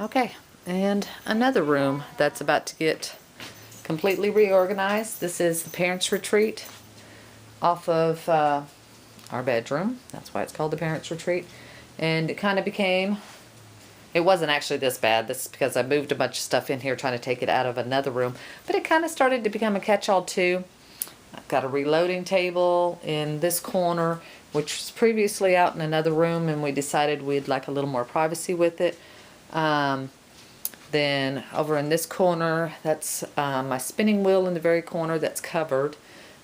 Okay, and another room that's about to get completely reorganized. This is the parents' retreat off of our bedroom. That's why it's called the parents' retreat. And it kind of became, it wasn't actually this bad. This is because I moved a bunch of stuff in here trying to take it out of another room. But it kind of started to become a catch-all too. I've got a reloading table in this corner, which was previously out in another room, and we decided we'd like a little more privacy with it. Then over in this corner, that's my spinning wheel in the very corner that's covered.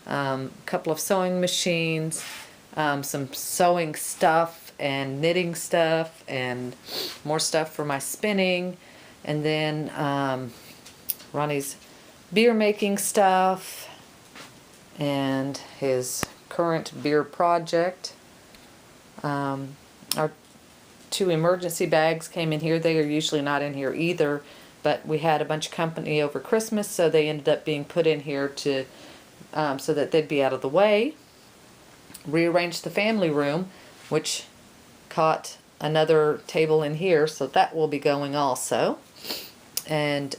A couple of sewing machines, some sewing stuff and knitting stuff, and more stuff for my spinning. And then Ronnie's beer making stuff and his current beer project. Our 2 emergency bags came in here. They are usually not in here either, but we had a bunch of company over Christmas, so they ended up being put in here to so that they'd be out of the way. Rearranged the family room, which caught another table in here, so that will be going also. And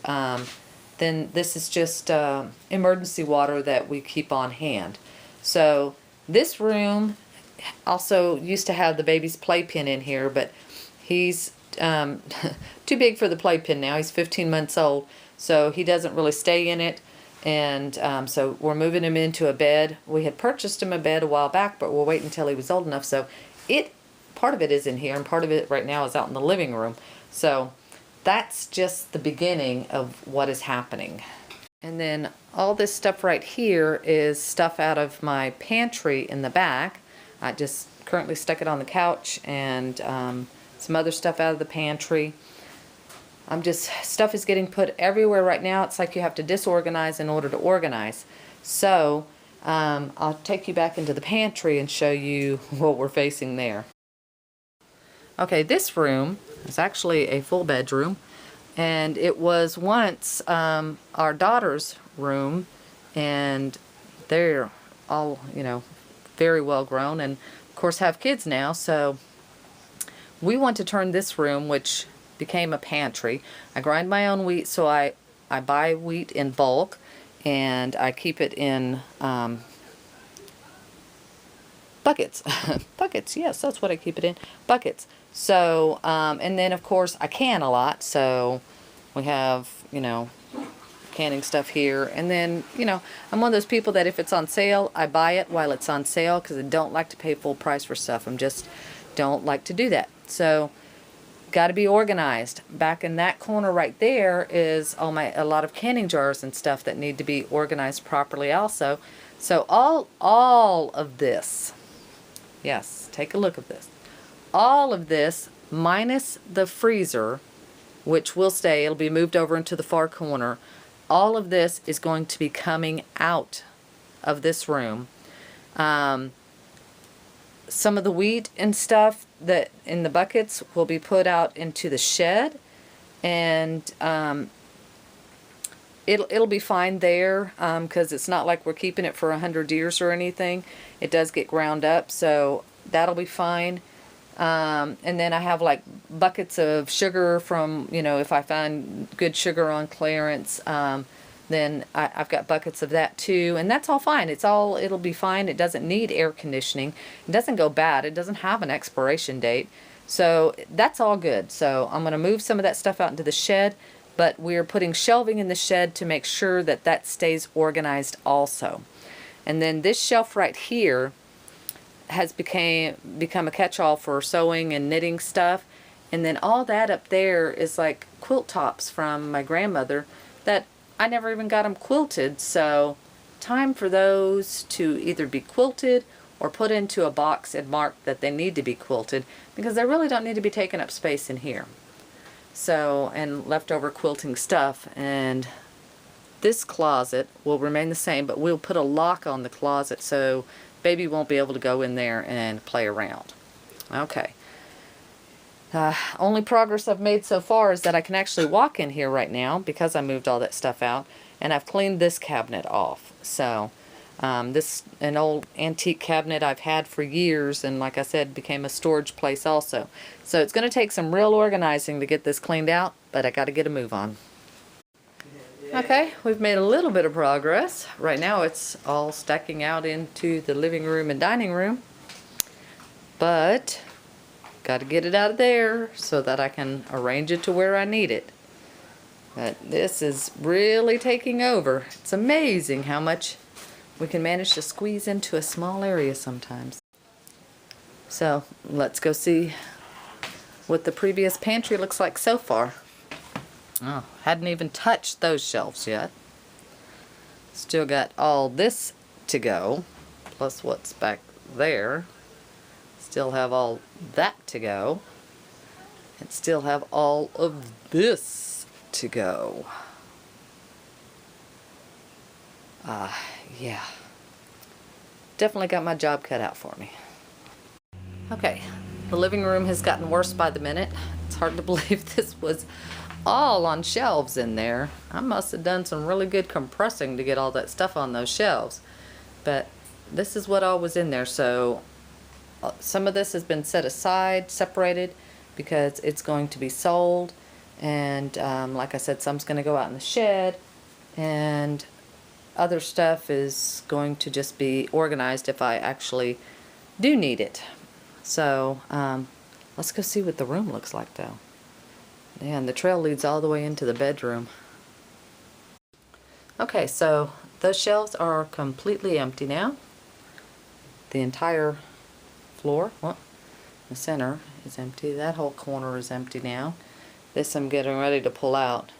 then this is just emergency water that we keep on hand. So this room also used to have the baby's playpen in here, but he's too big for the playpen now. He's 15 months old, so he doesn't really stay in it. And so we're moving him into a bed. We had purchased him a bed a while back, but we'll wait until he was old enough. So part of it is in here, and part of it right now is out in the living room. So that's just the beginning of what is happening. And then all this stuff right here is stuff out of my pantry in the back. I just currently stuck it on the couch, and some other stuff out of the pantry. Stuff is getting put everywhere right now. It's like you have to disorganize in order to organize. So I'll take you back into the pantry and show you what we're facing there. Okay, this room is actually a full bedroom, and it was once our daughter's room, and they're all, very well grown, and of course have kids now, so we want to turn this room, which became a pantry. I grind my own wheat, so I buy wheat in bulk, and I keep it in buckets. Buckets, yes, that's what I keep it in, buckets. So and then of course I can a lot, so we have canning stuff here. And then I'm one of those people that if it's on sale, I buy it while it's on sale, because I don't like to pay full price for stuff. Don't like to do that. So got to be organized. Back in that corner right there is a lot of canning jars and stuff that need to be organized properly also. So all of this, yes, take a look at this. All of this minus the freezer, which will stay, it'll be moved over into the far corner. All of this is going to be coming out of this room. Some of the wheat and stuff that in the buckets will be put out into the shed, and it'll be fine there, because it's not like we're keeping it for 100 years or anything. It does get ground up, so that'll be fine. And then I have like buckets of sugar from, if I find good sugar on clearance, then I've got buckets of that too, and that's all fine. It'll be fine. It doesn't need air conditioning. It doesn't go bad. It doesn't have an expiration date. So that's all good. So I'm going to move some of that stuff out into the shed, but we're putting shelving in the shed to make sure that that stays organized also. And then this shelf right here has become a catch-all for sewing and knitting stuff. And then all that up there is like quilt tops from my grandmother that I never even got them quilted, so time for those to either be quilted or put into a box and marked that they need to be quilted, because they really don't need to be taking up space in here. So, and leftover quilting stuff. And this closet will remain the same, but we'll put a lock on the closet so baby won't be able to go in there and play around. Okay. Only progress I've made so far is that I can actually walk in here right now, because I moved all that stuff out, and I've cleaned this cabinet off. So this an old antique cabinet I've had for years, and like I said, became a storage place also. So it's going to take some real organizing to get this cleaned out, but but I got to get a move on. Okay, we've made a little bit of progress. Right now it's all stacking out into the living room and dining room, but got to get it out of there so that I can arrange it to where I need it. But this is really taking over. It's amazing how much we can manage to squeeze into a small area sometimes. So let's go see what the previous pantry looks like so far. Oh, hadn't even touched those shelves yet. Still got all this to go, plus what's back there. Still have all that to go. And still have all of this to go. Yeah. Definitely got my job cut out for me. Okay, the living room has gotten worse by the minute. It's hard to believe this was all on shelves in there. I must have done some really good compressing to get all that stuff on those shelves. But this is what all was in there. So some of this has been set aside, separated, because it's going to be sold. And like I said, some's going to go out in the shed. And other stuff is going to just be organized if I actually do need it. So let's go see what the room looks like though. And the trail leads all the way into the bedroom. Okay, so those shelves are completely empty now. The entire floor, well, the center is empty. That whole corner is empty now. This I'm getting ready to pull out.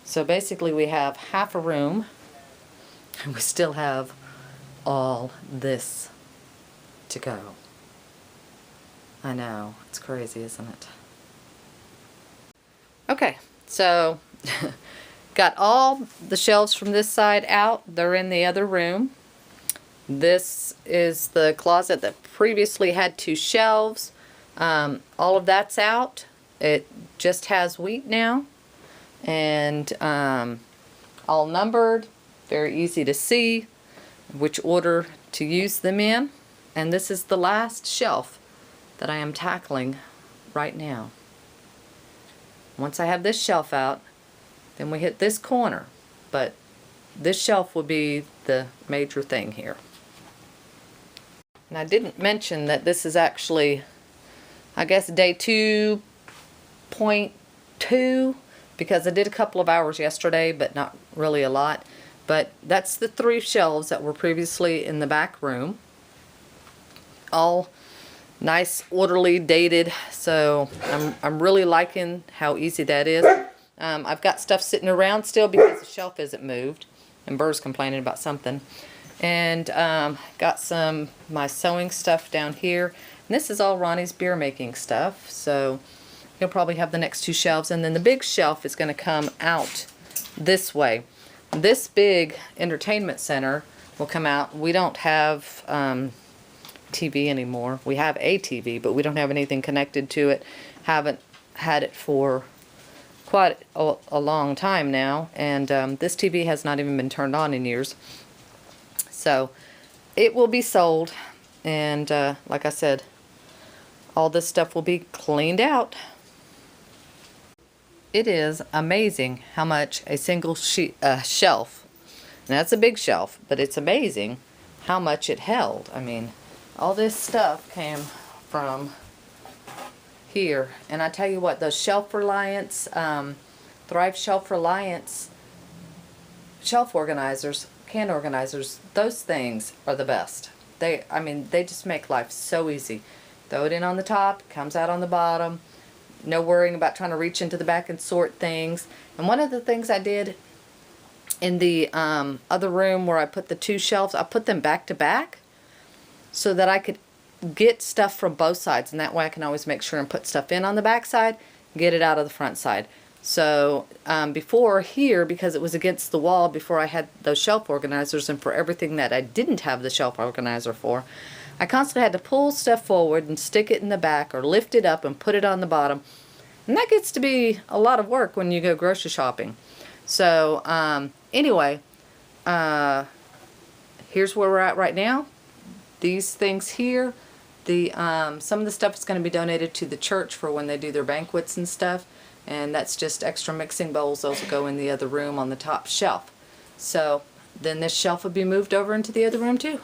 So basically we have half a room and we still have all this to go. I know, it's crazy, isn't it? Okay, so got all the shelves from this side out. They're in the other room. This is the closet that previously had 2 shelves. All of that's out. It just has wheat now. And all numbered. Very easy to see which order to use them in. And this is the last shelf that I am tackling right now. Once I have this shelf out, then we hit this corner. But this shelf will be the major thing here. And I didn't mention that this is actually, I guess, day 2.2, because I did a couple of hours yesterday, but not really a lot. But that's the 3 shelves that were previously in the back room. All nice, orderly, dated, so I'm really liking how easy that is. I've got stuff sitting around still because the shelf isn't moved, and Burr's complaining about something. And got some my sewing stuff down here. And this is all Ronnie's beer making stuff, so he'll probably have the next 2 shelves. And then the big shelf is going to come out this way. This big entertainment center will come out. We don't have TV anymore. We have a TV, but we don't have anything connected to it. Haven't had it for quite a long time now, and this TV has not even been turned on in years. So it will be sold, and like I said, all this stuff will be cleaned out. It is amazing how much a single shelf, and that's a big shelf, but it's amazing how much it held. I mean, all this stuff came from here. And I tell you what, those Shelf Reliance, Thrive Shelf Reliance shelf organizers, can organizers, those things are the best. I mean, they just make life so easy. Throw it in on the top, comes out on the bottom. No worrying about trying to reach into the back and sort things. And one of the things I did in the other room where I put the 2 shelves, I put them back to back so that I could get stuff from both sides, and that way I can always make sure and put stuff in on the back side, get it out of the front side. So before here, because it was against the wall before I had those shelf organizers, and for everything that I didn't have the shelf organizer for, I constantly had to pull stuff forward and stick it in the back or lift it up and put it on the bottom. And that gets to be a lot of work when you go grocery shopping. So anyway, here's where we're at right now. These things here, some of the stuff is going to be donated to the church for when they do their banquets and stuff. and that's just extra mixing bowls. Those will go in the other room on the top shelf. So then this shelf will be moved over into the other room too.